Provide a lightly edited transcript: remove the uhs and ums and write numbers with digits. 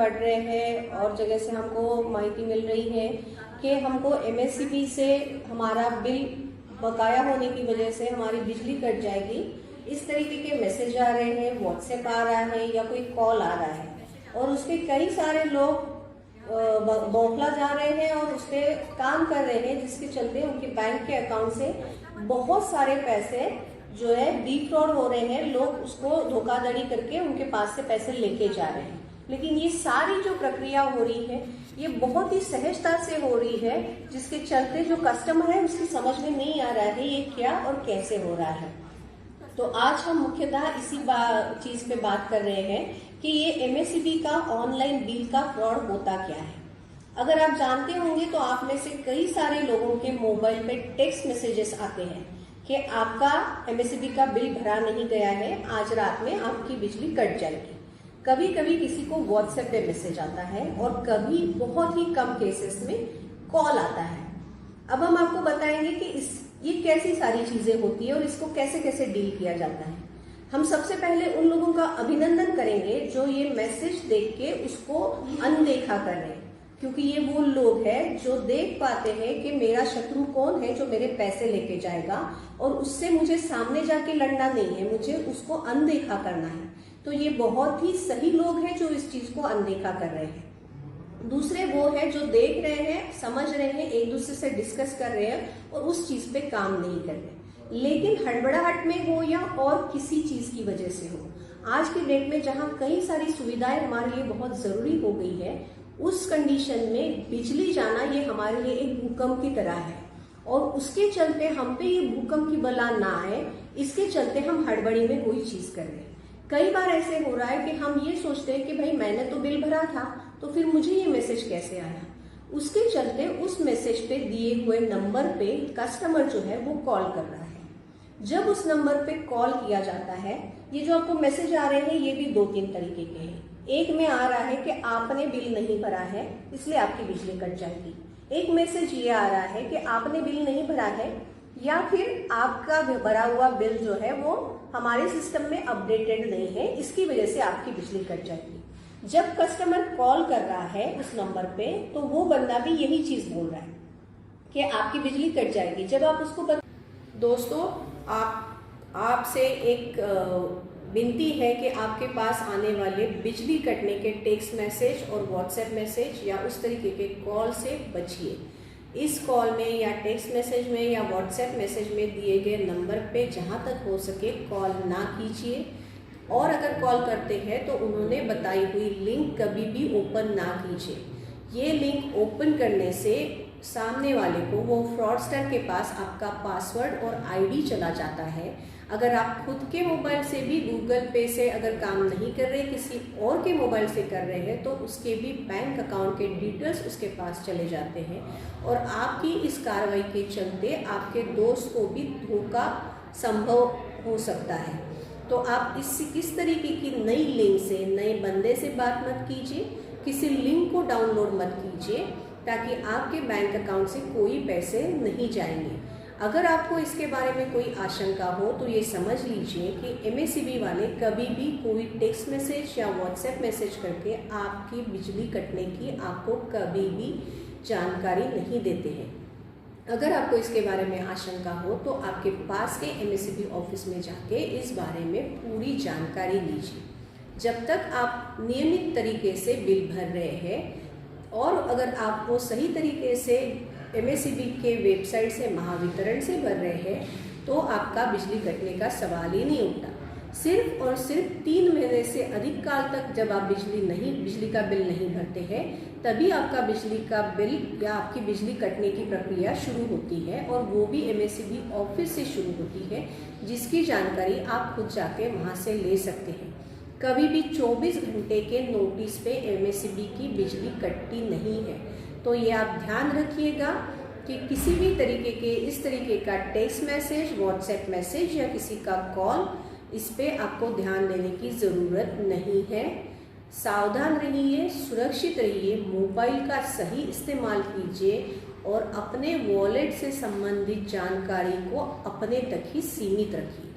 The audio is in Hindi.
पढ़ रहे हैं और जगह से हमको माहिती मिल रही है कि हमको एमएससीबी से हमारा बिल बकाया होने की वजह से हमारी बिजली कट जाएगी। इस तरीके के मैसेज आ रहे हैं, व्हाट्सएप आ रहा है या कोई कॉल आ रहा है और उसके कई सारे लोग बौखला जा रहे हैं और उस पर काम कर रहे हैं, जिसके चलते उनके बैंक के अकाउंट से बहुत सारे पैसे जो है डिफ्रॉड हो रहे हैं। लोग उसको धोखाधड़ी करके उनके पास से पैसे लेके जा रहे हैं। लेकिन ये सारी जो प्रक्रिया हो रही है ये बहुत ही सहजता से हो रही है, जिसके चलते जो कस्टमर है उसकी समझ में नहीं आ रहा है ये क्या और कैसे हो रहा है। तो आज हम मुख्यतः इसी चीज पे बात कर रहे हैं कि ये एमएससीबी का ऑनलाइन बिल का फ्रॉड होता क्या है। अगर आप जानते होंगे तो आप में से कई सारे लोगों के मोबाइल पे टेक्स्ट मैसेजेस आते हैं कि आपका एमएससीबी का बिल भरा नहीं गया है, आज रात में आपकी बिजली कट जाएगी। कभी कभी किसी को व्हाट्सएप पे मैसेज आता है और कभी बहुत ही कम केसेस में कॉल आता है। अब हम आपको बताएंगे कि ये कैसी सारी चीजें होती है और इसको कैसे कैसे डील किया जाता है। हम सबसे पहले उन लोगों का अभिनंदन करेंगे जो ये मैसेज देख के उसको अनदेखा कर रहे हैं, क्योंकि ये वो लोग हैं जो देख पाते हैं कि मेरा शत्रु कौन है जो मेरे पैसे लेके जाएगा और उससे मुझे सामने जाके लड़ना नहीं है, मुझे उसको अनदेखा करना है। तो ये बहुत ही सही लोग हैं जो इस चीज को अनदेखा कर रहे हैं। दूसरे वो है जो देख रहे हैं, समझ रहे हैं, एक दूसरे से डिस्कस कर रहे हैं और उस चीज पे काम नहीं कर रहे, लेकिन हड़बड़ाहट में हो या और किसी चीज की वजह से हो। आज की डेट में जहां कई सारी सुविधाएं हमारे लिए बहुत जरूरी हो गई है, उस कंडीशन में बिजली जाना ये हमारे लिए एक भूकंप की तरह है और उसके चलते हम पे ये भूकंप की बला ना आए, इसके चलते हम हड़बड़ी में कोई चीज कर रहे हैं। कई बार ऐसे हो रहा है कि हम ये सोचते हैं कि भाई मैंने तो बिल भरा था तो फिर मुझे ये मैसेज कैसे आया। उसके चलते उस मैसेज पे दिए हुए नंबर पे कस्टमर जो है वो कॉल कर रहा है। जब उस नंबर पे कॉल किया जाता है, ये जो आपको मैसेज आ रहे हैं ये भी 2-3 तरीके के हैं। एक में आ रहा है कि आपने बिल नहीं भरा है इसलिए आपकी बिजली कट जाएगी। एक मैसेज ये आ रहा है कि आपने बिल नहीं भरा है या फिर आपका भरा हुआ बिल जो है वो हमारे सिस्टम में अपडेटेड नहीं है, इसकी वजह से आपकी बिजली कट जाएगी। जब कस्टमर कॉल कर रहा है उस नंबर पे तो वो बंदा भी यही चीज बोल रहा है कि आपकी बिजली कट जाएगी। जब आप उसको दोस्तों आपसे एक विनती है कि आपके पास आने वाले बिजली कटने के टेक्स्ट मैसेज और व्हाट्सएप मैसेज या उस तरीके के कॉल से बचिए। इस कॉल में या टेक्स्ट मैसेज में या व्हाट्सएप मैसेज में दिए गए नंबर पे जहां तक हो सके कॉल ना कीजिए और अगर कॉल करते हैं तो उन्होंने बताई हुई लिंक कभी भी ओपन ना कीजिए। ये लिंक ओपन करने से सामने वाले को, वो फ्रॉडस्टर के पास आपका पासवर्ड और आईडी चला जाता है। अगर आप खुद के मोबाइल से भी गूगल पे से अगर काम नहीं कर रहे, किसी और के मोबाइल से कर रहे हैं, तो उसके भी बैंक अकाउंट के डिटेल्स उसके पास चले जाते हैं और आपकी इस कार्रवाई के चलते आपके दोस्त को भी धोखा संभव हो सकता है। तो आप इस तरीके की नई लिंक से, नए बंदे से बात मत कीजिए, किसी लिंक को डाउनलोड मत कीजिए ताकि आपके बैंक अकाउंट से कोई पैसे नहीं जाएंगे। अगर आपको इसके बारे में कोई आशंका हो तो ये समझ लीजिए कि एमएससीबी वाले कभी भी कोई टेक्स्ट मैसेज या व्हाट्सएप मैसेज करके आपकी बिजली कटने की आपको कभी भी जानकारी नहीं देते हैं। अगर आपको इसके बारे में आशंका हो तो आपके पास के एमएससीबी ऑफिस में जाके इस बारे में पूरी जानकारी लीजिए। जब तक आप नियमित तरीके से बिल भर रहे हैं और अगर आप वो सही तरीके से एमएससीबी के वेबसाइट से, महावितरण से भर रहे हैं तो आपका बिजली कटने का सवाल ही नहीं उठता। सिर्फ और सिर्फ 3 महीने से अधिक काल तक जब आप बिजली का बिल नहीं भरते हैं तभी आपका बिजली का बिल या आपकी बिजली कटने की प्रक्रिया शुरू होती है और वो भी एमएससीबी ऑफिस से शुरू होती है, जिसकी जानकारी आप खुद जाके वहाँ से ले सकते हैं। कभी भी 24 घंटे के नोटिस पे एमएससीबी की बिजली कटती नहीं है। तो ये आप ध्यान रखिएगा कि किसी भी तरीके के इस तरीके का टेक्स्ट मैसेज, व्हाट्सएप मैसेज या किसी का कॉल, इस पे आपको ध्यान देने की ज़रूरत नहीं है। सावधान रहिए, सुरक्षित रहिए, मोबाइल का सही इस्तेमाल कीजिए और अपने वॉलेट से संबंधित जानकारी को अपने तक ही सीमित रखिए।